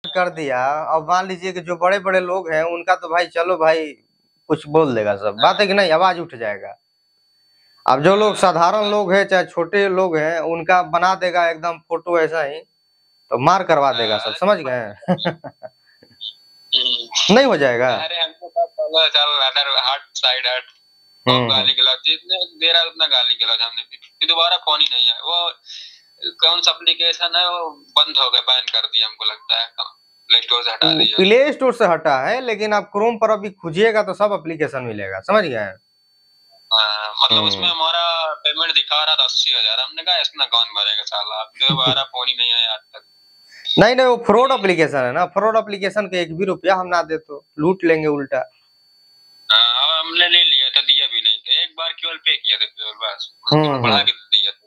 कर दिया। अब मान लीजिए कि जो बड़े बड़े लोग हैं उनका तो भाई चलो भाई कुछ बोल देगा, सब बात है कि नहीं, आवाज उठ जाएगा। अब जो लोग साधारण लोग हैं चाहे छोटे लोग हैं उनका बना देगा एकदम फोटो ऐसा ही, तो मार करवा देगा सब, समझ गए। नहीं हो जाएगा। अरे हमको चलो चल अदर हट साइड हट, गाली गलौज जितने दे रहा है उतना गाली गलौज हमने फिर दोबारा फोन ही नहीं है। वो कौन सा एप्लीकेशन है वो बंद हो गया, बैन कर दिया हमको लगता है, प्ले स्टोर से हटा दिया। प्ले स्टोर से हटा है, लेकिन आप क्रोम पर अभी खोजिएगा तो सब एप्लीकेशन मिलेगा, समझ गए। मतलब उसमें हमारा पेमेंट दिखा रहा था 80,000, हमने कहा इतना कौन भरेगा साला, दोबारा फोन ही नहीं आया आज तक। नहीं नहीं, वो फ्रॉड एप्लीकेशन है ना, फ्रॉड एप्लीकेशन के 1 भी रुपया हम ना दे तो लूट लेंगे उल्टा। हमने ले लिया था, दिया भी नहीं था, एक बार केवल पे किया था केवल, बस बढ़ा के दिया था।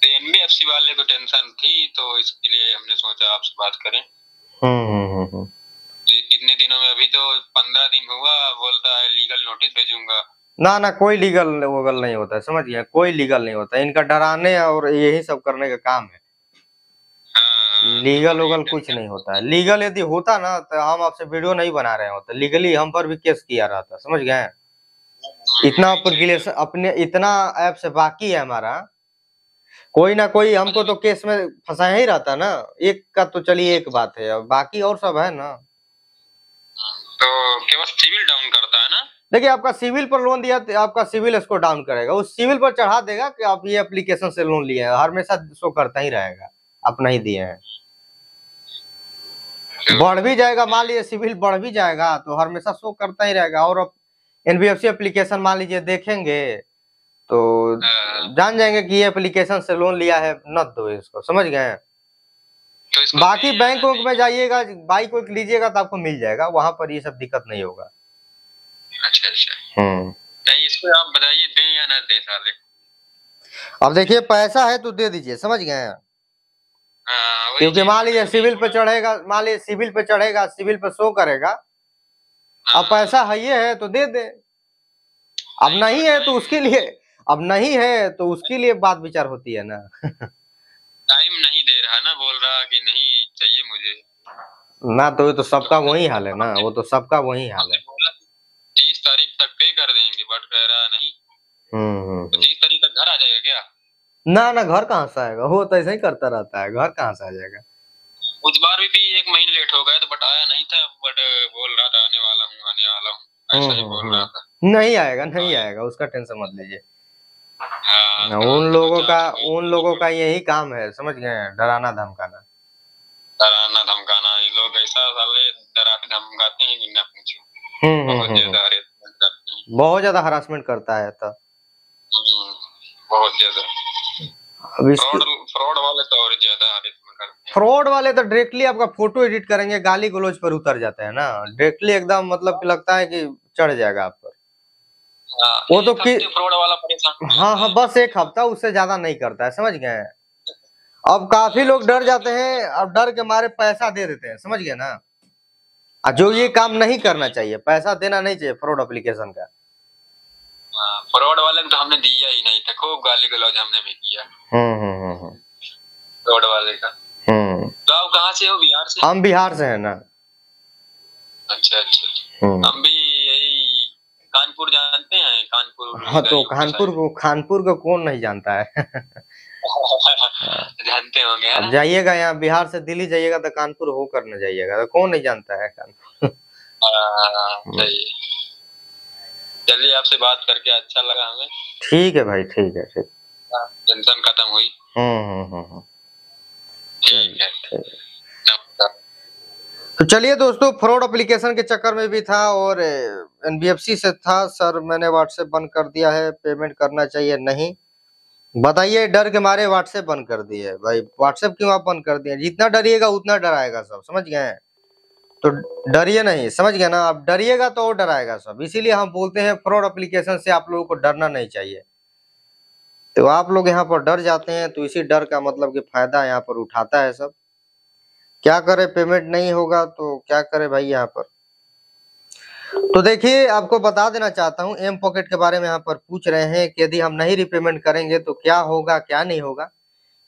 तो एनबीएफसी वाले को टेंशन थी तो इसके लिए हमने सोचा आपसे बात करें। कितने दिनों में, अभी तो 15 दिन हुआ, बोलता है लीगल नोटिस भेजूंगा। ना ना, कोई लीगल वोगल नहीं होता है, समझ गए, कोई लीगल नहीं होता, इनका डराने और यही सब करने का काम है। लीगल वोगल कुछ नहीं होता है। लीगल यदि होता ना तो हम आपसे वीडियो नहीं बना रहे होते, लीगली हम पर भी केस किया रहता, समझ गए। इतना एप्लीकेशन अपने इतना ऐप से बाकी है हमारा, कोई ना कोई हमको तो केस में फंसाया ही रहता ना। एक का तो चलिए एक बात है, अब बाकी और सब है ना। तो केवल सिविल डाउन करता है ना। देखिए आपका सिविल पर लोन दिया तो आपका सिविल इसको डाउन करेगा, उस सिविल पर चढ़ा देगा कि आप ये एप्लीकेशन से लोन लिए हैं, हमेशा शो करता ही रहेगा आप नहीं दिए हैं। बढ़ भी जाएगा, मान लीजिए सिविल बढ़ भी जाएगा तो हमेशा शो करता ही रहेगा। और एनबीएफसी एप्लीकेशन मान लीजिए देखेंगे तो जान जाएंगे कि ये एप्लीकेशन से लोन लिया है, न दो इसको, समझ गए। तो बाकी बैंक में जाइएगा, बाइक वोइक लीजिएगा तो आपको मिल जाएगा, वहां पर ये सब दिक्कत नहीं होगा। अच्छा अच्छा। नहीं इसको आप बताइए दें या ना दें साले। अब देखिए पैसा है तो दे दीजिए, समझ गए। क्योंकि मान लीजिए सिविल पे चढ़ेगा, मान लीजिए सिविल पे चढ़ेगा, सिविल पे शो करेगा, अब पैसा है ये है तो दे दे, अब नहीं है तो उसके लिए, अब नहीं है तो उसके लिए बात विचार होती है ना। टाइम नहीं दे रहा ना, बोल रहा कि नहीं चाहिए मुझे ना, तो सबका वही हाल है ना, वो तो सबका वही हाल है। 30 तारीख तक पे कर देंगे, बट कह रहा नहीं। तो 30 तारीख तक घर आ जाएगा क्या? ना ना, घर कहाँ से आएगा, वो तो ऐसा ही करता रहता है, घर कहाँ से आ जाएगा। उस बार भी 1 महीने लेट हो गए तो बट आया नहीं था, बट बोल रहा था आने वाला हूँ ऐसा ही बोल रहा था। नहीं आएगा, नहीं आएगा, उसका टेंशन मत लीजिए। उन लोगों का यही काम है, समझ गए, डराना धमकाना। डराना धमकाना, ये लोग ऐसा साले डराते धमकाते हैं कि ना पूछो। बहुत ज्यादा हरासमेंट करता है तो बहुत ज्यादा। फ्रॉड वाले तो और ज्यादा हरासमेंट करते हैं। फ्रॉड वाले तो डायरेक्टली आपका फोटो एडिट करेंगे, गाली गलौज पर उतर जाते हैं ना, डायरेक्टली एकदम, मतलब कि लगता है कि चढ़ जाएगा आप पर। वो तो फ्रॉड वाला परेशान। हाँ, बस 1 हफ्ता, उससे ज्यादा नहीं करता है, समझ गए। अब काफी लोग डर जाते हैं, अब डर के मारे पैसा दे देते हैं, समझ गए ना। जो ये काम नहीं करना चाहिए, पैसा देना नहीं चाहिए फ्रॉड एप्लीकेशन का। फ्रॉड वाले को तो हमने दिया ही नहीं था, खूब गाली गलौज हमने भी किया। फ्रॉड वाले का। तो आप कहाँ से हो? बिहार से? हम बिहार से हैं ना। अच्छा अच्छा। हम भी यही कानपुर जानते हैं, कानपुर। हाँ, तो कानपुर को कौन नहीं जानता है। जानते होंगे। अब जाइएगा यहाँ बिहार से दिल्ली जाइएगा तो कानपुर होकर न जाइएगा, तो कौन नहीं जानता है कानपुर। सही। चलिए आपसे बात करके अच्छा लगा हमें। ठीक है भाई, ठीक है, ठीक। टेंशन खत्म हुई। ठीक है। तो चलिए दोस्तों, फ्रॉड एप्लीकेशन के चक्कर में भी था और एनबीएफसी से था सर, मैंने व्हाट्सएप बंद कर दिया है, पेमेंट करना चाहिए नहीं, बताइए, डर के मारे व्हाट्सएप बंद कर दिए भाई। व्हाट्सएप क्यों आप बंद कर दिए? जितना डरिएगा उतना डराएगा सब, समझ गए। तो डरिए नहीं, समझ गए ना, आप डरिएगा तो और डराएगा सब, इसीलिए हम बोलते हैं फ्रॉड एप्लीकेशन से आप लोगों को डरना नहीं चाहिए। तो आप लोग यहाँ पर डर जाते हैं, तो इसी डर का मतलब कि फायदा यहाँ पर उठाता है सब। क्या करे, पेमेंट नहीं होगा तो क्या करे भाई यहाँ पर। तो देखिए, आपको बता देना चाहता हूँ, एम पॉकेट के बारे में यहाँ पर पूछ रहे हैं कि यदि हम नहीं रिपेमेंट करेंगे तो क्या होगा क्या नहीं होगा।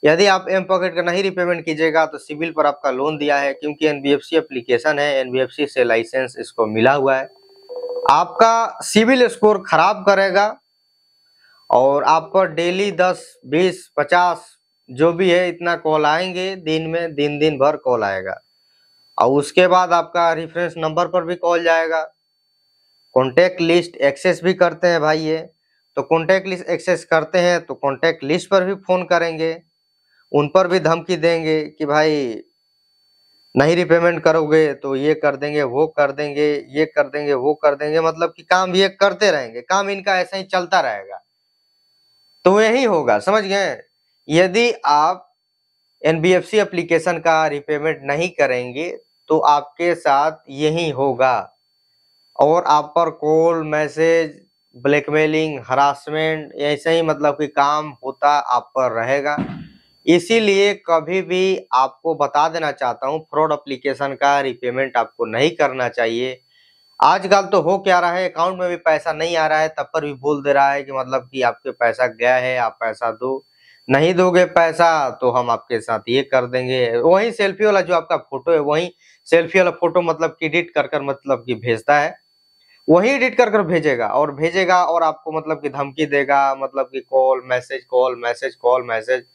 यदि आप एम पॉकेट का नहीं रिपेमेंट कीजिएगा तो सिविल पर आपका लोन दिया है, क्योंकि एनबीएफसी एप्लीकेशन है, एनबीएफसी से लाइसेंस इसको मिला हुआ है, आपका सिविल स्कोर खराब करेगा और आप पर डेली 10, 20, 50 जो भी है इतना कॉल आएंगे दिन में, दिन भर कॉल आएगा और उसके बाद आपका रेफरेंस नंबर पर भी कॉल जाएगा। कॉन्टैक्ट लिस्ट एक्सेस भी करते हैं भाई ये, तो कॉन्टैक्ट लिस्ट एक्सेस करते हैं तो कॉन्टैक्ट लिस्ट पर भी फोन करेंगे, उन पर भी धमकी देंगे कि भाई नहीं रिपेमेंट करोगे तो ये कर देंगे, वो कर देंगे, ये कर देंगे, वो कर देंगे, मतलब कि काम ये करते रहेंगे, काम इनका ऐसा ही चलता रहेगा। तो यही होगा, समझ गए। यदि आप एनबीएफसी एप्लीकेशन का रिपेमेंट नहीं करेंगे तो आपके साथ यही होगा और आप पर कॉल, मैसेज, ब्लैकमेलिंग, हरासमेंट ऐसे ही मतलब कि काम होता आप पर रहेगा। इसीलिए कभी भी आपको बता देना चाहता हूँ, फ्रॉड एप्लीकेशन का रिपेमेंट आपको नहीं करना चाहिए। आजकल तो हो क्या रहा है, अकाउंट में भी पैसा नहीं आ रहा है तब पर भी बोल दे रहा है कि मतलब कि आपके पैसा गया है, आप पैसा दो, नहीं दोगे पैसा तो हम आपके साथ ये कर देंगे। वही सेल्फी वाला जो आपका फोटो है, वही सेल्फी वाला फोटो मतलब कि एडिट कर मतलब कि भेजता है, वही एडिट कर भेजेगा और आपको मतलब कि धमकी देगा, मतलब कि call message, call message, call message.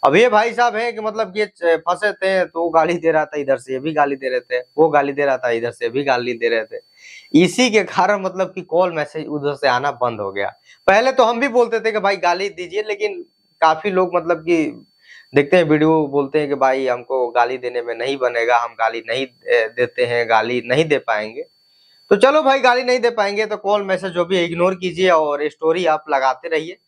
अब ये भाई साहब है कि मतलब ये फंसे थे तो वो गाली दे रहा था, इधर से ये भी गाली दे रहे थे, वो गाली दे रहा था, इधर से भी गाली दे रहे थे। इसी के कारण मतलब कि कॉल मैसेज उधर से आना बंद हो गया। पहले तो हम भी बोलते थे कि भाई गाली दीजिए, लेकिन काफी लोग मतलब कि देखते हैं वीडियो, बोलते हैं कि भाई हमको गाली देने में नहीं बनेगा, हम गाली नहीं देते हैं, गाली नहीं दे पाएंगे। तो चलो भाई, गाली नहीं दे पाएंगे तो कॉल मैसेज जो भी है इग्नोर कीजिए और स्टोरी आप लगाते रहिए।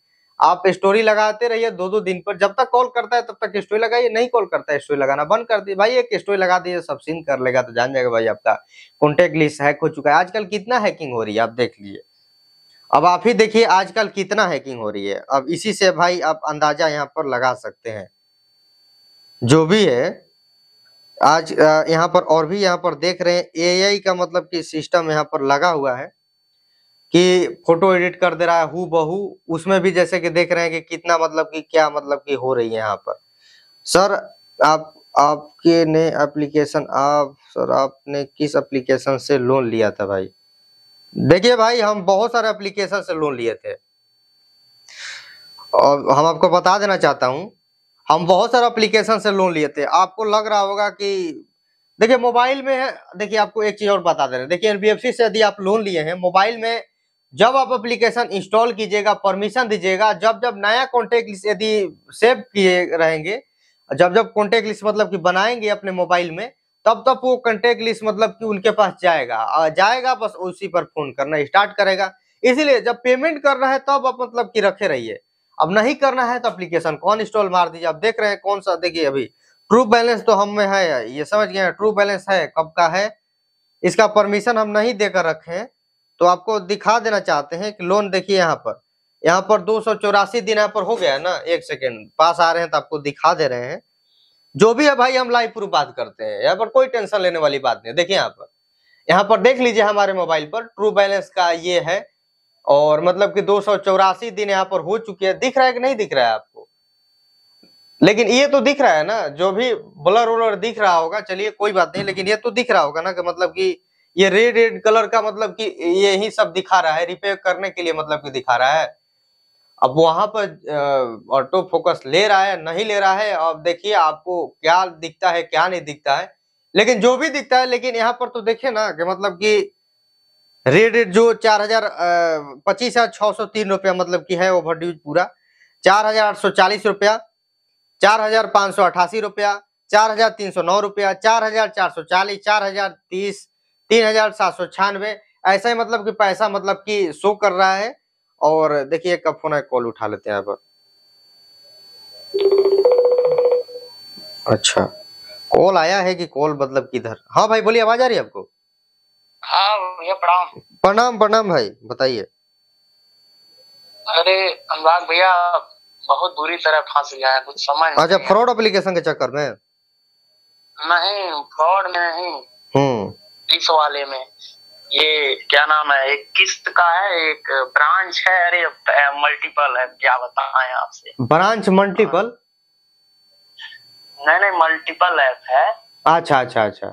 आप स्टोरी लगाते रहिए 2-2 दिन पर, जब तक कॉल करता है तब तक स्टोरी लगाइए, नहीं कॉल करता है स्टोरी लगाना बंद कर दिए भाई। एक स्टोरी लगा दीजिए, सब सीन कर लेगा तो जान जाएगा भाई आपका कॉन्टेक्ट लिस्ट हैक हो चुका है। आजकल कितना हैकिंग हो रही है आप देख लीजिए, अब आप ही देखिए आजकल कितना हैकिंग हो रही है। अब इसी से भाई आप अंदाजा यहाँ पर लगा सकते हैं जो भी है। आज यहाँ पर और भी यहाँ पर देख रहे हैं एआई का मतलब कि सिस्टम यहाँ पर लगा हुआ है कि फोटो एडिट कर दे रहा है हूबहू, उसमें भी जैसे कि देख रहे हैं कि कितना मतलब कि क्या मतलब कि हो रही है यहाँ पर। सर आपके ने एप्लीकेशन सर आपने किस एप्लीकेशन से लोन लिया था भाई? देखिए भाई, हम बहुत सारे एप्लीकेशन से लोन लिए थे और हम आपको बता देना चाहता हूँ, हम बहुत सारे एप्लीकेशन से लोन लिए थे। आपको लग रहा होगा कि देखिए मोबाइल में है, देखिए आपको एक चीज और बता दे रहे हैं, देखिए एनबीएफसी से यदि आप लोन लिए हैं मोबाइल में, जब आप एप्लीकेशन इंस्टॉल कीजिएगा, परमिशन दीजिएगा, जब जब नया कॉन्टेक्ट लिस्ट यदि सेव किए रहेंगे, जब जब कॉन्टेक्ट लिस्ट मतलब कि बनाएंगे अपने मोबाइल में, तब तब वो कॉन्टेक्ट लिस्ट मतलब कि उनके पास जाएगा बस उसी पर फोन करना स्टार्ट करेगा। इसीलिए जब पेमेंट कर रहा है तब आप मतलब कि रखे रहिए, अब नहीं करना है तो एप्लीकेशन कौन इंस्टॉल मार दीजिए। आप देख रहे हैं कौन सा, देखिए अभी ट्रू बैलेंस तो हम में है, ये समझ गए, ट्रू बैलेंस है, कब का है, इसका परमिशन हम नहीं देकर रखे हैं। तो आपको दिखा देना चाहते हैं कि लोन देखिए यहाँ पर 284 दिन यहाँ पर हो गया है ना, एक सेकेंड पास आ रहे हैं तो आपको दिखा दे रहे हैं। जो भी है भाई हम लाइव प्रूफ बात करते हैं, यहाँ पर कोई टेंशन लेने वाली बात नहीं। देखिए यहाँ पर देख लीजिए हमारे मोबाइल पर ट्रू बैलेंस का ये है और मतलब कि 284 दिन यहाँ पर हो चुके हैं। दिख रहा है कि नहीं दिख रहा है आपको? लेकिन ये तो दिख रहा है ना, जो भी ब्लर उलर दिख रहा होगा, चलिए कोई बात नहीं, लेकिन ये तो दिख रहा होगा ना कि मतलब कि ये रेड कलर का मतलब कि यही सब दिखा रहा है, रिपेयर करने के लिए मतलब कि दिखा रहा है। अब वहां पर ऑटो फोकस ले रहा है नहीं ले रहा है, अब देखिए आपको क्या दिखता है क्या नहीं दिखता है, लेकिन जो भी दिखता है, लेकिन यहाँ पर तो देखिए ना कि मतलब कि रेट जो 25,603 रुपया मतलब की है ओवर ड्यूज पूरा, 4,840 रुपया, 4,588 रुपया, 4,309 रुपया, 4,440, 4,030, 3,796, ऐसा ही मतलब कि पैसा मतलब कि शो कर रहा है। और देखिए कब फोन है, कॉल उठा लेते हैं यहाँ पर। अच्छा, कॉल आया है कि कॉल मतलब किधर? हाँ भाई बोलिए, आवाज आ रही है आपको? हाँ भैया प्रणाम। प्रणाम प्रणाम भाई, बताइए। अरे अनुराग भैया बहुत बुरी तरह फंस गया है, कुछ समझ अच्छा, फ्रॉड एप्लीकेशन के चक्कर में? नहीं, फ्रॉड में नहीं, इस वाले में। ये क्या नाम है, एक किस्त का है, एक ब्रांच है, अरे मल्टीपल है, क्या बताएं आपसे। Branch multiple? नहीं मल्टीपल ऐप है। अच्छा अच्छा अच्छा।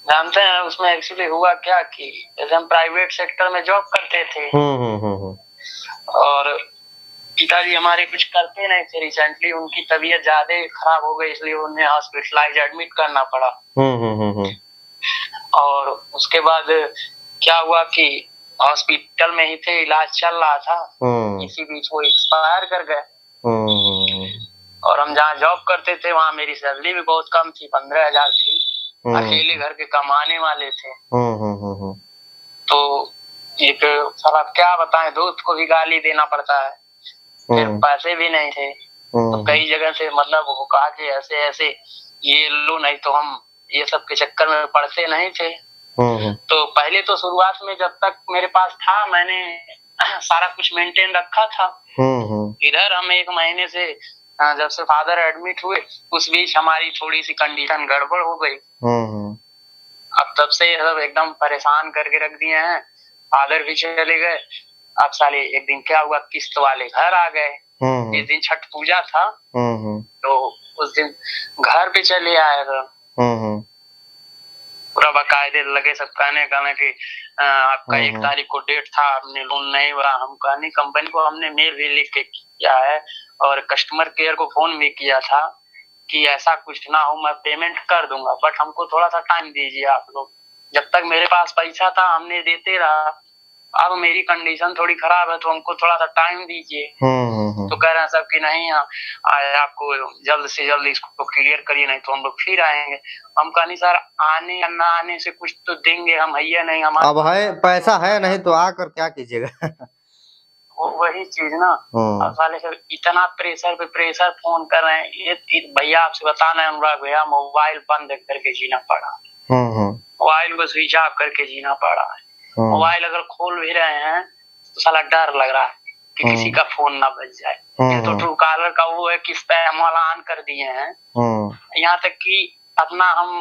जानते हैं उसमें एक्चुअली हुआ क्या कि जैसे हम प्राइवेट सेक्टर में जॉब करते थे और पिताजी हमारे कुछ करते नहीं थे। रिसेंटली उनकी तबीयत ज्यादा खराब हो गई, इसलिए उन्हें हॉस्पिटलाइज एडमिट करना पड़ा। और उसके बाद क्या हुआ कि हॉस्पिटल में ही थे, इलाज चल रहा था, इसी बीच वो एक्सपायर कर गए। और हम जहाँ जॉब करते थे वहाँ मेरी सैलरी भी बहुत कम थी, 15,000 थी। अकेले घर के कमाने वाले थे। तो एक साला क्या बताएं, दोस्त को भी गाली देना पड़ता है, फिर पैसे भी नहीं थे। तो कई जगह से मतलब वो कहा कि ऐसे ऐसे ये लो, नहीं तो हम ये सब के चक्कर में पड़ते नहीं थे। तो पहले तो शुरुआत में जब तक मेरे पास था मैंने सारा कुछ मेंटेन रखा था। इधर हम 1 महीने से जब से फादर एडमिट हुए उस बीच हमारी थोड़ी सी कंडीशन गड़बड़ हो गई। अब तब से सब एकदम परेशान करके रख दिए हैं। फादर भी चले गए। अब साले एक दिन क्या हुआ, किस्त वाले घर आ गए। इस दिन छठ पूजा था तो उस दिन घर पे चले आए थे। पूरा बाकायदे लगे सब कहने कि आपका 1 तारीख को डेट था, आपने लोन नहीं भरा। हम कहने कंपनी को हमने मेल भी लिख के किया है और कस्टमर केयर को फोन भी किया था कि ऐसा कुछ ना हो, मैं पेमेंट कर दूंगा, बट हमको थोड़ा सा टाइम दीजिए आप लोग। जब तक मेरे पास पैसा था हमने देते रहा, अब मेरी कंडीशन थोड़ी खराब है तो हमको थोड़ा सा टाइम दीजिए। तो कह रहे हैं सब कि नहीं आपको जल्द से जल्द इसको क्लियर करिए, नहीं तो हम लोग फिर आएंगे। हम कहा नहीं सर, आने या ना आने से कुछ तो देंगे, हम है नहीं हमारे अब है पैसा है नहीं तो आकर क्या कीजिएगा। वही चीज ना। अब साले से इतना प्रेशर पे प्रेशर फोन कर रहे हैं। ये भैया आपसे बताना है अनुराग भैया, मोबाइल बंद करके जीना पड़ा, मोबाइल को स्विच ऑफ करके जीना पड़ा है। मोबाइल अगर खोल भी रहे हैं तो साला डर लग रहा है कि किसी का फोन ना बज जाए। ये तो ट्रू कॉलर का वो है कि स्पैम वाला ऑन कर दिए हैं। यहाँ तक कि अपना हम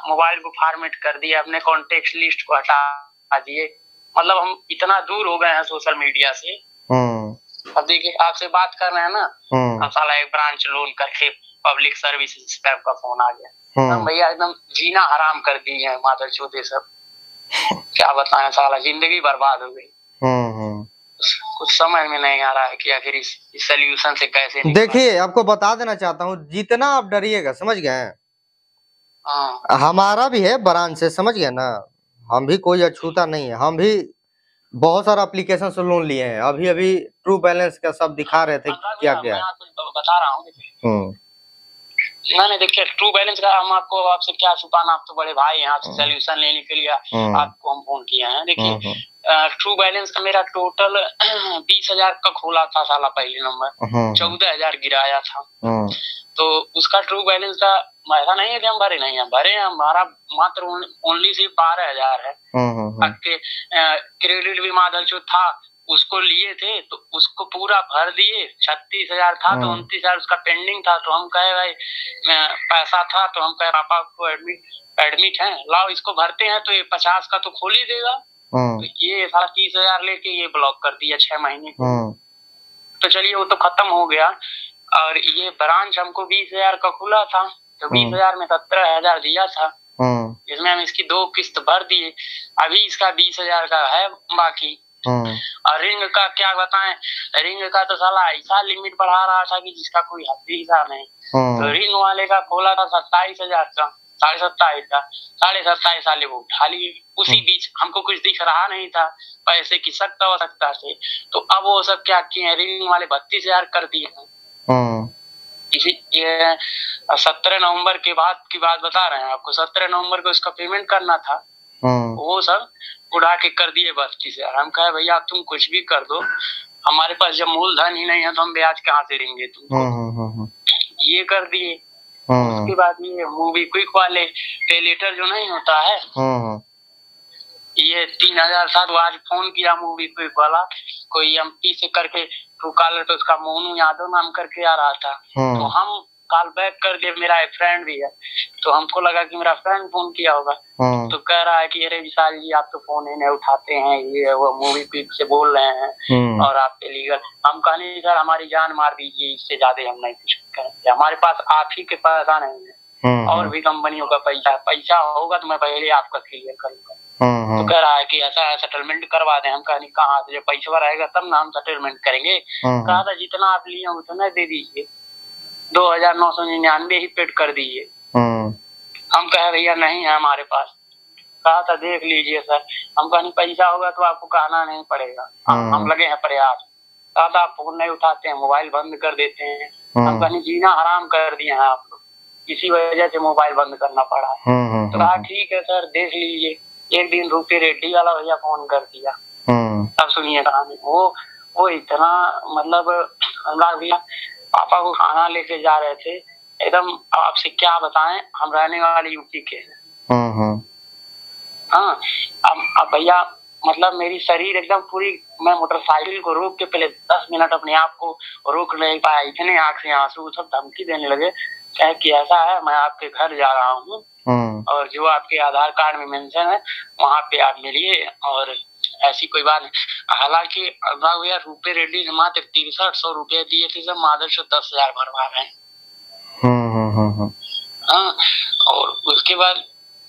मोबाइल को फॉर्मेट कर दिए, अपने कॉन्टेक्ट लिस्ट को हटा दिए। मतलब हम इतना दूर हो गए हैं सोशल मीडिया से। अब देखिए आपसे बात कर रहे हैं ना, अब साला एक ब्रांच लोन करके पब्लिक सर्विस स्पैम का फोन आ गया। भैया एकदम जीना हराम कर दिए हैं मादर चौधरी सब। क्या बताएं, साला जिंदगी बर्बाद हो गई। कुछ समझ में नहीं आ रहा है कि आखिर इस सोल्यूशन से कैसे। देखिए आपको बता देना चाहता हूँ, जितना आप डरिएगा, समझ गए, हमारा भी है ब्रांच से, समझ गए ना, हम भी कोई अछूता नहीं है। हम भी बहुत सारा एप्लीकेशन से लोन लिए हैं। अभी अभी ट्रू बैलेंस का सब दिखा रहे थे क्या क्या मैं आपको बता रहा हूँ। नहीं देखिए, ट्रू बैलेंस का हम आपसे क्या छुपाना, आप तो बड़े भाई हैं, आपसे सोल्यूशन लेने के लिए आपको हम फोन किए हैं। देखिए ट्रू बैलेंस का मेरा टोटल 20,000 का खोला था साला, पहले नंबर 14,000 गिराया था। तो उसका ट्रू बैलेंस का ऐसा नहीं है कि हम भरे नहीं है, भरे हैं। हमारा मात्र ओनली सिर्फ 12,000 है। क्रेडिट भी मादल जो था उसको लिए थे तो उसको पूरा भर दिए। 36,000 था तो 29,000 उसका पेंडिंग था। तो हम कहे भाई पैसा था तो हम कहे पापा को एडमिट है, लाओ इसको भरते हैं तो ये 50 का तो खोल ही देगा। तो ये 30,000 लेके ये ब्लॉक कर दिया 6 महीने तो चलिए वो तो खत्म हो गया। और ये ब्रांच हमको 20,000 का खुला था तो 20,000 में 17,000 दिया था, इसमें हम इसकी 2 किस्त भर दिए। अभी इसका 20,000 का है बाकी। और रिंग का क्या बताएं, रिंग का तो साला ऐसा लिमिट बढ़ा रहा था कि जिसका कोई हद ही नहीं। तो रिंग वाले का खोला था 27,000 का, 27,500 का, 27,500 साले वो उठा लिए। उसी बीच हमको कुछ दिख रहा नहीं था, पैसे की सख्त आवश्यकता थे। तो अब वो सब क्या किए, रिंग वाले 32,000 कर दिए हैं। इसी 17 नवंबर के बाद की बात बता रहे हैं आपको। 17 नवंबर को इसका पेमेंट करना था, वो सब उड़ा के कर दिए 32,000। हम कहे भैया तुम कुछ भी कर दो, हमारे पास जब मूलधन ही नहीं है तो हम ब्याज कहाँ से देंगे तुमको। ये कर दिए। उसके बाद ये मूवी क्विक वाले पे लेटर जो नहीं होता है, ये 3,000 था। तो आज फोन किया मूवी क्विक वाला, कोई एमपी से करके ट्रू कॉलर पे उसका मोनू यादव नाम करके आ रहा था। तो हम कॉल बैक कर दिए, मेरा एक फ्रेंड भी है तो हमको लगा कि मेरा फ्रेंड फोन किया होगा। तो कह रहा है कि अरे विशाल जी आप तो फोन ही नहीं उठाते हैं, ये वो मूवी क्विक से बोल रहे हैं और आप लीगल। हम कहने सर हमारी जान मार दीजिए, इससे ज्यादा हम नहीं कुछ करेंगे, हमारे पास आप ही के पैसा नहीं है और भी कंपनियों का पैसा होगा तो मैं पहले आपका क्लियर करूंगा। तो कह रहा है कि ऐसा है सेटलमेंट करवा दें। हम कहा नहीं, कहाँ से, जब पैसा रहेगा तब ना हम सेटलमेंट करेंगे। कहा था जितना आप लिए उतना दे दीजिए, 2999 ही पेड कर दीजिए। हम कहे भैया नहीं है हमारे पास। कहा था देख लीजिए सर। हम कहा नहीं, पैसा होगा तो आपको कहना नहीं पड़ेगा, हम लगे हैं प्रयास। कहा था आप फोन नहीं उठाते हैं, मोबाइल बंद कर देते हैं। हम कहा नहीं, जीना हराम कर दिए हैं आप लोग, इसी वजह से मोबाइल बंद करना पड़ा। तो कहा ठीक है सर देख लीजिए। एक दिन रूपी रेड्डी वाला भैया फोन कर दिया। अब सुनिए कहानी। वो इतना मतलब अनुराग भैया पापा को खाना लेके जा रहे थे, एकदम आपसे क्या बताएं, हम रहने वाले यूपी के हैं। हाँ, अब भैया मतलब मेरी शरीर एकदम पूरी, मैं मोटरसाइकिल को रोक के पहले 10 मिनट अपने आप को रोक नहीं पाया, इतने आंख से आंसू, सब धमकी देने लगे कि ऐसा है मैं आपके घर जा रहा हूँ और जो आपके आधार कार्ड में मेंशन है वहाँ पे आप मिलिए और ऐसी कोई बात नहीं। हालांकि अनुराग भैया रूपे रेड्डी ने मात्र 6300 रुपये दिए थे, सब माधर से 10,000 भरवा रहे हैं। हाँ, और उसके बाद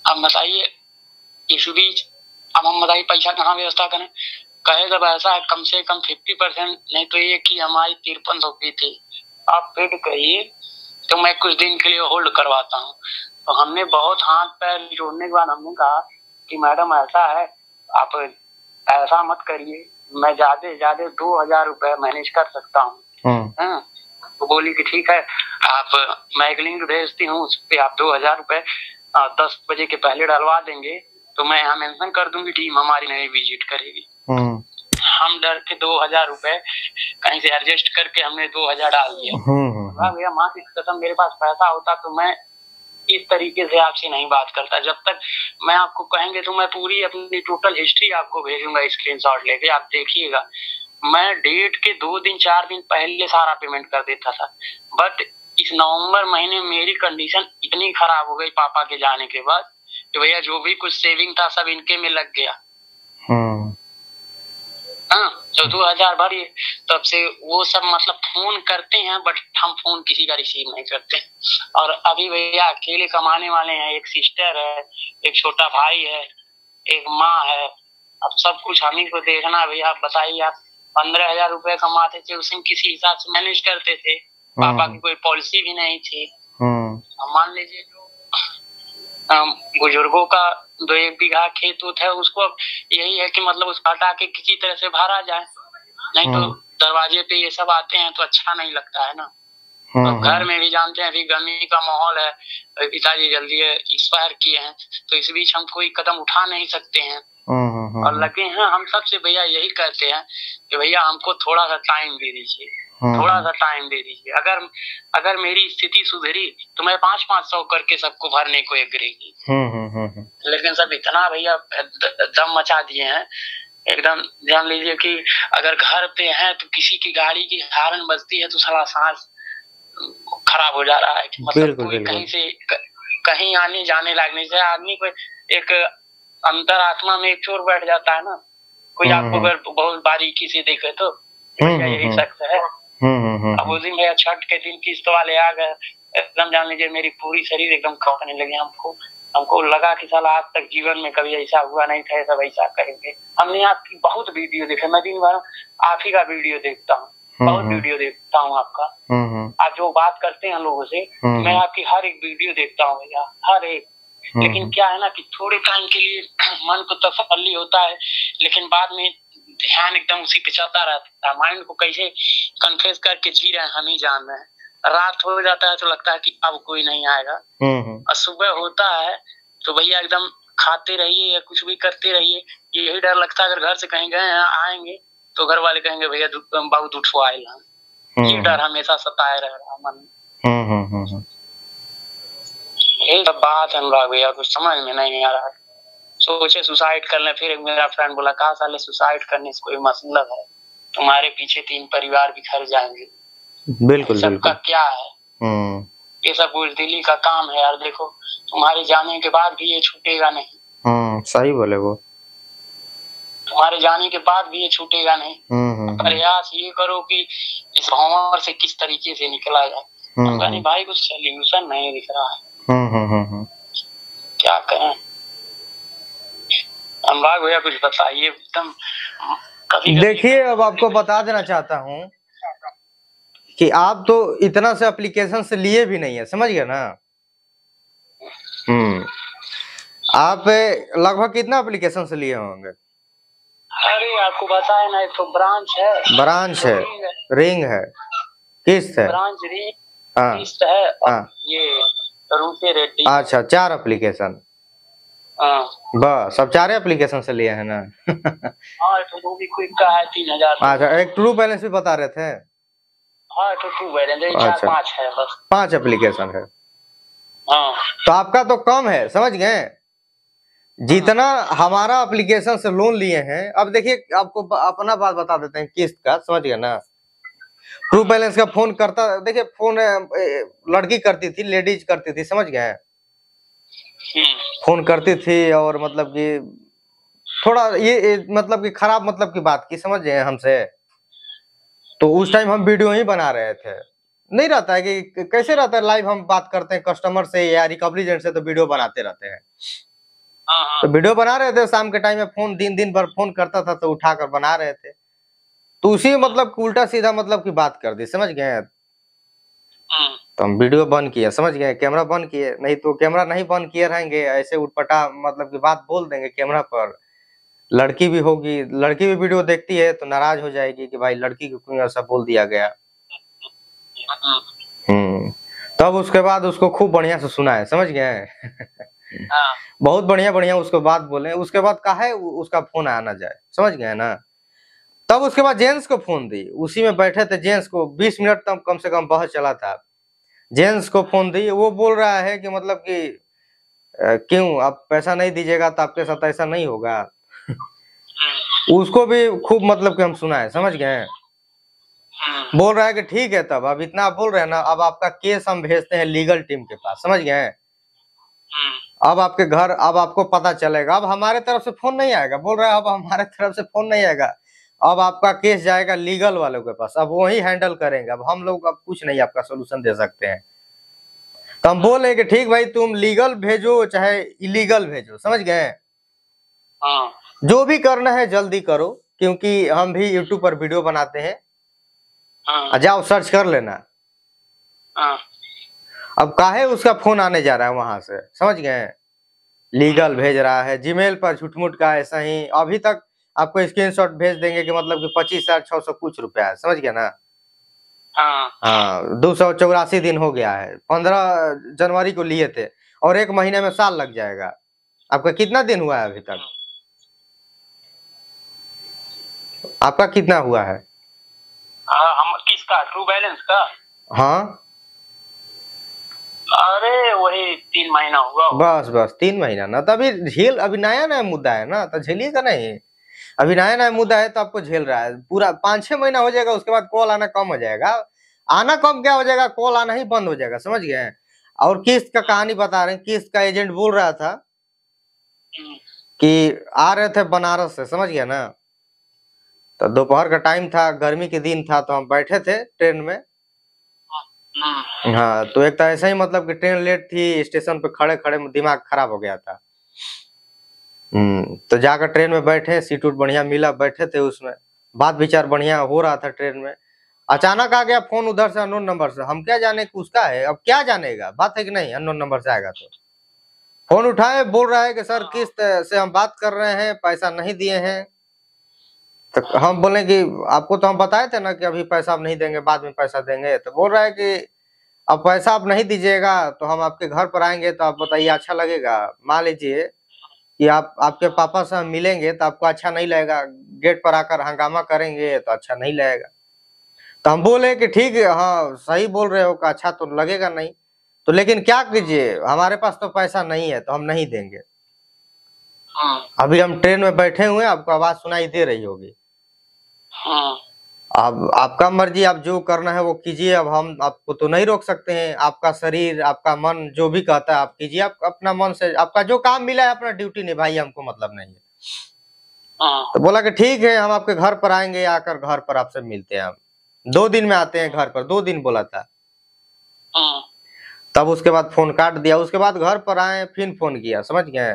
अब बताइए इस बीच अब हम बताइए पैसा कहाँ व्यवस्था करें। कहे जब ऐसा है कम से कम 50% नहीं तो ये कि हमारी 5300 की थी, आप पेड करिए तो मैं कुछ दिन के लिए होल्ड करवाता हूँ। तो हमने बहुत हाथ पैर जोड़ने के बाद हमने कहा कि मैडम ऐसा है आप ऐसा मत करिए, मैं ज्यादा 2000 रुपए मैनेज कर सकता हूँ। तो बोली कि ठीक है, आप मैं एक लिंक भेजती हूँ, उस पर आप 2000 रुपए 10 बजे के पहले डलवा देंगे तो मैं यहाँ मेंशन कर दूंगी, टीम हमारी नहीं विजिट करेगी। हम डर के 2000 रुपए कहीं से एडजस्ट करके हमने 2000 डाल दिया। भैया माँ की कसम मेरे पास पैसा होता तो मैं इस तरीके से आपसे नहीं बात करता। जब तक मैं आपको कहेंगे तो मैं पूरी अपनी टोटल हिस्ट्री आपको भेजूंगा स्क्रीनशॉट लेके, आप देखिएगा। मैं डेट के 2 दिन 4 दिन पहले सारा पेमेंट कर देता था, बट इस नवंबर महीने मेरी कंडीशन इतनी खराब हो गई पापा के जाने के बाद कि भैया जो भी कुछ सेविंग था सब इनके में लग गया। हाँ, तो 2000 भरिए, तब से वो सब मतलब फोन करते हैं बट हम फोन किसी का रिसीव नहीं करते। और अभी भैया अकेले कमाने वाले हैं, एक सिस्टर है, एक छोटा भाई है, एक माँ है, अब सब कुछ हम ही को देखना। भैया आप बताइए, आप 15,000 रुपए कमाते थे, उसमें किसी हिसाब से मैनेज करते थे। पापा की कोई पॉलिसी भी नहीं थी। मान लीजिए जो बुजुर्गों का 2-1 बीघा खेत उत है, उसको अब यही है कि मतलब उसको हटा के किसी तरह से भरा जाए, नहीं तो दरवाजे पे ये सब आते हैं तो अच्छा नहीं लगता है ना। तो घर में भी जानते हैं अभी गर्मी का माहौल है, पिताजी जल्दी एक्सपायर किए हैं, तो इस बीच हम कोई कदम उठा नहीं सकते हैं और लगे हैं। हम सबसे भैया यही कहते हैं कि भैया हमको थोड़ा सा टाइम दे दीजिए, थोड़ा सा टाइम दे दीजिए। अगर मेरी स्थिति सुधरी तो मैं 500 करके सबको भरने को एग्री की। लेकिन सब इतना भैया दम मचा दिए हैं एकदम। जान लीजिए कि अगर घर पे है तो किसी की गाड़ी की हार्न बजती है तो साला सांस खराब हो जा रहा है। मतलब कोई कहीं से कहीं आने जाने लगने से आदमी को एक अंतरात्मा में एक चोर बैठ जाता है ना। कोई आपको अगर बहुत बारीकी से देखे तो यही शख्स है। अब उस दिन भैया छठ के दिन किस्त वाले आ गए, एकदम जान लीजिए मेरी पूरी शरीर एकदम कांपने लगे। हमको लगा कि साला आज तक जीवन में कभी ऐसा हुआ नहीं था, सब ऐसा करेंगे। हमने आपकी बहुत वीडियो देखे, मैं दिन भर आप ही का वीडियो देखता हूँ, बहुत वीडियो देखता हूँ आपका। आप जो बात करते हैं लोगों से, मैं आपकी हर एक वीडियो देखता हूँ भैया, हर एक। लेकिन क्या है ना कि थोड़े टाइम के लिए मन को तसल्ली होता है, लेकिन बाद में ध्यान एकदम उसी पे चलता रहता है। माइंड को कैसे कन्फेस करके जी रहे हैं हम ही जान रहे हैं। रात हो जाता है तो लगता है कि अब कोई नहीं आएगा, और सुबह होता है तो भैया एकदम खाते रहिए या कुछ भी करते रहिए। यही डर लगता है अगर घर से कहीं गए हैं आएंगे तो घर वाले कहेंगे भैया बहुत उठो आएगा। ये डर हमेशा सताए रह रहा मन में। यही सब बात है अनुराग भैया, कुछ समझ में नहीं आ रहा। सोचे सुसाइड कर ले, फिर मेरा फ्रेंड बोला कहा साले सुसाइड करने से कोई मतलब है, तुम्हारे पीछे 3 परिवार बिखर जाएंगे। बिल्कुल सबका क्या है, ये सब बुजदिली का काम है यार। देखो तुम्हारे जाने के बाद भी ये छूटेगा नहीं। सही बोले वो, तुम्हारे जाने के बाद भी ये छूटेगा नहीं। प्रयास ये करो कि इस भंवर से किस तरीके से निकला जाए। नहीं भाई कुछ सोल्यूशन नहीं दिख रहा है। क्या करें? अनुराग भैया कुछ बताइए एकदम। देखिए अब आपको बता देना चाहता हूँ कि आप तो इतना से एप्लीकेशन से लिए भी नहीं है, समझ गए ना। आप लगभग कितना एप्लीकेशन से लिए होंगे? अरे आपको बताए ना, एक तो ब्रांच है, रिंग है, किस्त है, ब्रांच रिंग, हाँ किस्त है, और ये रूपे रेडी। अच्छा 4 एप्लीकेशन। बस अब 4 एप्लीकेशन से लिए है ना। हाँ तो भी क्विक का है 3000। अच्छा एक ट्रू बैलेंस भी बता रहे थे। हाँ तो ट्रू बैलेंस 4-5 है बस, 5 एप्लीकेशन है। हाँ तो आपका तो कम है, समझ गए। जितना हमारा एप्लीकेशन से लोन लिए हैं, अब देखिए आपको अपना बात बता देते हैं किस्त का, समझ गए ना। ट्रू बैलेंस का फोन करता, देखिए फोन लड़की करती थी, लेडीज करती थी, समझ गए। फोन करती थी और मतलब कि थोड़ा ये मतलब कि खराब मतलब की बात की, समझ गए हमसे। तो उस टाइम हम वीडियो ही बना रहे थे। नहीं रहता है कि कैसे रहता है, लाइव हम बात करते हैं कस्टमर से या रिकवरी एजेंट से, तो वीडियो बनाते रहते हैं। तो वीडियो बना रहे थे, शाम के टाइम में फोन दिन भर फोन करता था तो उठाकर बना रहे थे। तो उसी मतलब उल्टा सीधा मतलब की बात कर दी, समझ गए। तो हम वीडियो बंद किए, समझ गए, कैमरा बंद किए। नहीं तो कैमरा नहीं बंद किए रहेंगे, ऐसे उटपटा मतलब की बात बोल देंगे कैमरा पर। लड़की भी होगी, लड़की भी वीडियो देखती है तो नाराज हो जाएगी कि भाई लड़की को क्यों ऐसा बोल दिया गया। तब उसके बाद उसको खूब बढ़िया से सुना है, समझ गए। बहुत बढ़िया उसको बात बोले। उसके बाद कहा है उसका फोन आना जाए, समझ गए ना। तब उसके बाद जेंट्स को फोन दी, उसी में बैठे थे जेंट्स को 20 मिनट तक कम से कम बहस चला था। जेंट्स को फोन दी, वो बोल रहा है कि मतलब कि क्यों आप पैसा नहीं दीजिएगा तो आपके साथ ऐसा नहीं होगा। उसको भी खूब मतलब कि हम सुना है, समझ गए। बोल रहा है कि ठीक है, तब अब इतना बोल रहे हैं ना, अब आपका केस हम भेजते हैं लीगल टीम के पास, समझ गए। अब आपके घर, अब आपको पता चलेगा। अब हमारे तरफ से फोन नहीं आएगा, बोल रहा है अब हमारे तरफ से फोन नहीं आएगा, अब आपका केस जाएगा लीगल वालों के पास, अब वही हैंडल करेंगे। अब हम लोग अब कुछ नहीं आपका सोल्यूशन दे सकते हैं। तो हम बोले कि ठीक भाई, तुम लीगल भेजो चाहे इलीगल भेजो, समझ गए। जो भी करना है जल्दी करो, क्योंकि हम भी यूट्यूब पर वीडियो बनाते हैं, जाओ सर्च कर लेना। अब काहे उसका फोन आने जा रहा है वहां से, समझ गए। लीगल भेज रहा है, जीमेल पर झूठ-मूठ का ऐसा ही। अभी तक आपको स्क्रीनशॉट भेज देंगे कि मतलब कि 25,600 कुछ रुपया है, समझ गया ना। हाँ 284 दिन हो गया है, 15 जनवरी को लिए थे और 1 महीने में साल लग जाएगा। आपका कितना दिन हुआ है अभी तक? आपका कितना हुआ है? हम किसका? ट्रू बैलेंस का? हाँ अरे वही 3 महीना हुआ। बस 3 महीना ना, तभी झेल। अभी नया मुद्दा है ना, तो झेलिएगा नहीं। अभी नया मुद्दा है तो आपको झेल रहा है। पूरा 5-6 महीना हो जाएगा, उसके बाद कॉल आना कम हो जाएगा। आना कम क्या हो जाएगा, कॉल आना ही बंद हो जाएगा, समझ गए। और किस्त का कहानी बता रहे हैं, किस्त का एजेंट बोल रहा था कि आ रहे थे बनारस से, समझ गया ना। तो दोपहर का टाइम था, गर्मी के दिन था, तो हम बैठे थे ट्रेन में। हाँ तो एक तो ऐसा ही मतलब कि ट्रेन लेट थी, स्टेशन पे खड़े खड़े दिमाग खराब हो गया था। तो जाकर ट्रेन में बैठे, सीट उट बढ़िया मिला, बैठे थे उसमें, बात विचार बढ़िया हो रहा था ट्रेन में। अचानक आ गया फोन उधर से, अननोन नंबर से। हम क्या जाने उसका है, अब क्या जानेगा, बात है कि नहीं, अननोन नंबर से आएगा तो। फोन उठाए, बोल रहा है कि सर किस्त से हम बात कर रहे हैं, पैसा नहीं दिए हैं। तो हम बोले कि आपको तो हम बताए थे ना कि अभी पैसा आप नहीं देंगे, बाद में पैसा देंगे। तो बोल रहा है कि अब पैसा आप नहीं दीजिएगा तो हम आपके घर पर आएंगे, तो आप बताइए अच्छा लगेगा। मान लीजिए कि आपके पापा से हम मिलेंगे तो आपको अच्छा नहीं लगेगा, गेट पर आकर हंगामा करेंगे तो अच्छा नहीं लगेगा। तो हम बोले कि ठीक है, हाँ सही बोल रहे हो, कि अच्छा तो लगेगा नहीं, तो लेकिन क्या कीजिए, हमारे पास तो पैसा नहीं है तो हम नहीं देंगे। अभी हम ट्रेन में बैठे हुए हैं, आपको आवाज सुनाई दे रही होगी। अब आपका मर्जी, आप जो करना है वो कीजिए। अब हम आपको तो नहीं रोक सकते हैं, आपका शरीर आपका मन जो भी कहता है आप कीजिए। आप अपना मन से, आपका जो काम मिला है अपना ड्यूटी निभाइए, हमको मतलब नहीं है। तो बोला कि ठीक है, हम आपके घर पर आएंगे, आकर घर पर आपसे मिलते हैं। हम 2 दिन में आते हैं घर पर, 2 दिन बोला था। तब उसके बाद फोन काट दिया। उसके बाद घर पर आए, फिर फोन किया, समझ गए।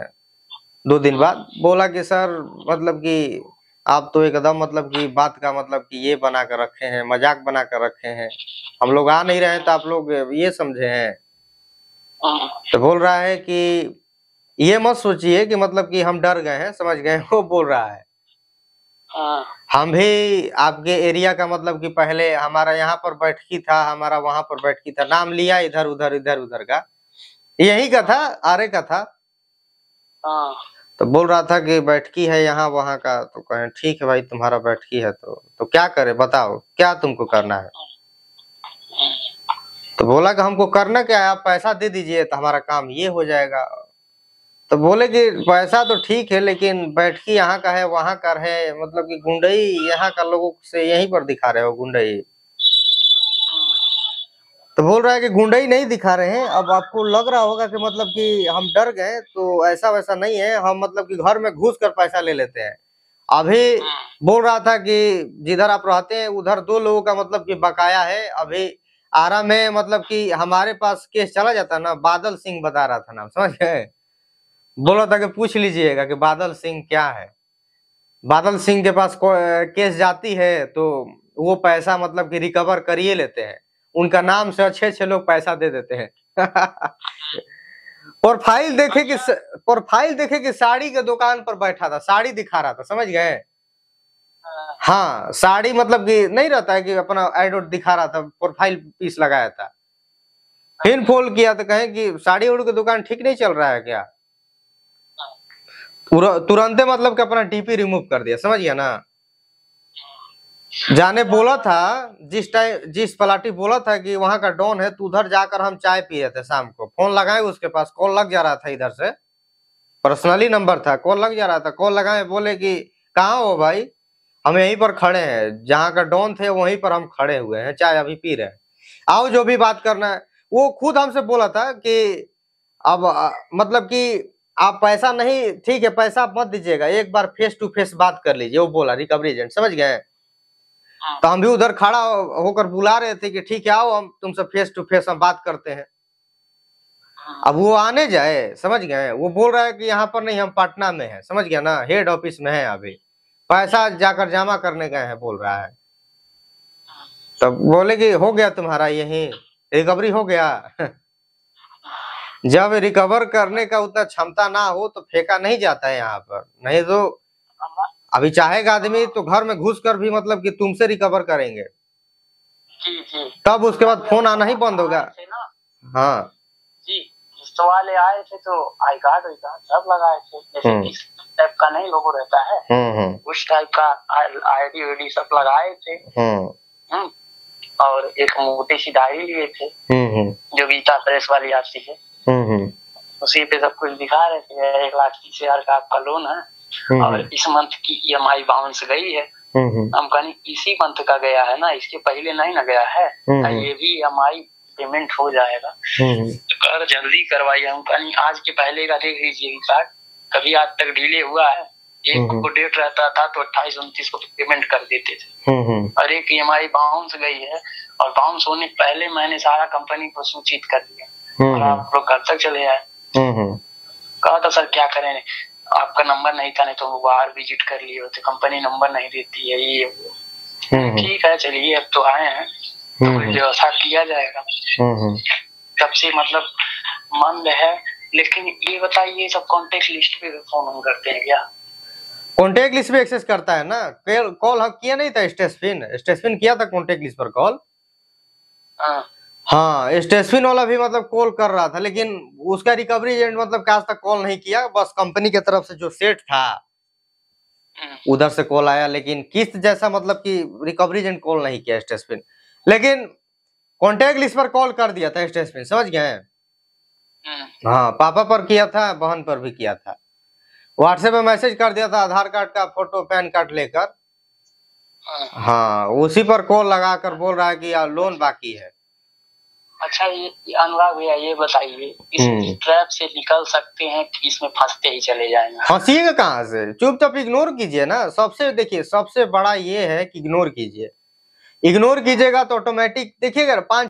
2 दिन बाद बोला कि सर मतलब कि आप तो एकदम मतलब कि बात का मतलब कि ये बना कर रखे हैं, मजाक बना कर रखे हैं, हम लोग आ नहीं रहे तो आप लोग ये समझे हैं। तो बोल रहा है कि ये मत सोचिए कि मतलब कि हम डर गए हैं, समझ गए। वो बोल रहा है हम भी आपके एरिया का मतलब कि पहले हमारा यहाँ पर बैठकी था, हमारा वहां पर बैठकी था, नाम लिया इधर उधर का, यही का था, आरे का था। तो बोल रहा था कि बैठकी है यहाँ वहां का। तो कहें ठीक है भाई, तुम्हारा बैठकी है तो क्या करे, बताओ क्या तुमको करना है। तो बोला कि हमको करना क्या है, आप पैसा दे दीजिए तो हमारा काम ये हो जाएगा। तो बोले कि पैसा तो ठीक है, लेकिन बैठकी यहाँ का है वहां का है, मतलब कि गुंडई यहाँ का लोगों से यहीं पर दिखा रहे हो गुंडई। तो बोल रहा है कि गुंडई नहीं दिखा रहे हैं। अब आपको लग रहा होगा कि मतलब कि हम डर गए, तो ऐसा वैसा नहीं है, हम मतलब कि घर में घुस कर पैसा ले लेते हैं। अभी बोल रहा था कि जिधर आप रहते हैं उधर 2 लोगों का मतलब कि बकाया है। अभी आरा में मतलब कि हमारे पास केस चला जाता ना, बादल सिंह बता रहा था नाम, समझ गए। बोला था कि पूछ लीजिएगा कि बादल सिंह क्या है। बादल सिंह के पास केस जाती है तो वो पैसा मतलब कि रिकवर करिए लेते हैं, उनका नाम से अच्छे लोग पैसा दे देते हैं। प्रोफाइल देखे कि साड़ी के दुकान पर बैठा था, साड़ी दिखा रहा था, समझ गए। हाँ, साड़ी मतलब कि नहीं रहता है कि अपना एडवर्ट दिखा रहा था, प्रोफाइल पीस लगाया था। फिर फोन किया तो कहे कि साड़ी उड़ की दुकान ठीक नहीं चल रहा है क्या। तुरंत मतलब कि अपना डीपी रिमूव कर दिया, समझ गया ना। जाने बोला था जिस पलाटी बोला था कि वहां का डॉन है, तो उधर जाकर हम चाय पी रहे थे शाम को। फोन लगाए उसके पास, कॉल लग जा रहा था, इधर से पर्सनली नंबर था, कॉल लग जा रहा था। कॉल लगाए, बोले कि कहाँ हो भाई, हम यहीं पर खड़े हैं, जहाँ का डॉन थे वहीं पर हम खड़े हुए हैं, चाय अभी पी रहे हैं, आओ जो भी बात करना है। वो खुद हमसे बोला था कि अब मतलब कि आप पैसा नहीं, ठीक है पैसा आप मत दीजिएगा, एक बार फेस टू फेस बात कर लीजिए। वो बोला रिकवरी एजेंट, समझ गए। तो हम भी उधर खड़ा होकर बुला रहे थे कि ठीक है आओ, हम तुमसे फेस टू फेस हम बात करते हैं। अब वो आने जाए, समझ गए। वो बोल रहा है कि यहाँ पर नहीं, हम पटना में है, समझ गया ना, हेड ऑफिस में है, अभी पैसा जाकर जमा करने गए हैं, बोल रहा है। तब बोले कि हो गया तुम्हारा यही रिकवरी हो गया। जब रिकवर करने का उतना क्षमता ना हो तो फेंका नहीं जाता है यहाँ पर, नहीं तो अभी चाहेगा आदमी तो घर में घुस कर भी मतलब कि तुमसे रिकवर करेंगे। जी। तब उसके बाद फोन आना ही बंद होगा। हाँ जी, किस्त वाले आए थे तो आई कार्ड सब लगाए थे, जैसे इस टाइप का नहीं लोगो रहता है, उस टाइप का आईडी वीडी सब लगाए थे। और एक मोटी सी डायरी लिए थे, जो गीता प्रेस वाली आती है, उसी पे सब कुछ दिखा रहे थे। 1,30,000 का आपका लोन है और इस मंथ की EMI बाउंस गई है। हम कहीं इसी मंथ का गया है ना, इसके पहले नहीं ना गया है, ये भी EMI पेमेंट हो जाएगा, कर जल्दी करवाइए। हम कहीं आज के पहले का देख लीजिए कार्ड, कभी आज तक डिले हुआ है। एक को डेट रहता था तो 28-29 को पेमेंट कर देते थे, और एक EMI बाउंस गई है, और बाउंस होने पहले मैंने सारा कंपनी को सूचित कर दिया, और आप लोग घर तक चले आए। कहा था सर क्या करें, आपका नंबर नहीं था, नहीं तो बाहर विजिट कर लिए होते, कंपनी नंबर नहीं देती है ये वो। ठीक है चलिए, अब तो आए हैं तो व्यवस्था किया जाएगा। तब से मतलब मंद है। लेकिन ये बताइए, सब कॉन्टेक्ट लिस्ट पे फोन करते हैं क्या? कॉन्टेक्ट लिस्ट पे एक्सेस करता है ना। कॉल हम किया नहीं था, स्टेफिन किया था कॉन्टेक्ट लिस्ट पर कॉल। हाँ स्टेफिन वाला भी मतलब कॉल कर रहा था, लेकिन उसका रिकवरी एजेंट मतलब आज तक कॉल नहीं किया। बस कंपनी की तरफ से जो सेट था उधर से कॉल आया, लेकिन किस्त जैसा मतलब कि रिकवरी एजेंट कॉल नहीं किया स्टेफिन, लेकिन कॉन्टेक्ट लिस्ट पर कॉल कर दिया था स्टेफिन, समझ गए। हाँ पापा पर किया था, बहन पर भी किया था, व्हाट्सएप पे मैसेज कर दिया था आधार कार्ड का फोटो पैन कार्ड लेकर। हाँ उसी पर कॉल लगाकर बोल रहा है कि यार लोन बाकी है। अच्छा ये अनुराग भैया ये बताइए, इस ट्रैप से निकल सकते हैं कि इसमें फंसते ही चले जाएंगे? फंसिएगा कहाँ से, चुपचाप इग्नोर कीजिए ना। सबसे देखिए सबसे बड़ा ये है कि इग्नोर कीजिए, इग्नोर कीजिएगा तो ऑटोमेटिक देखिएगा 5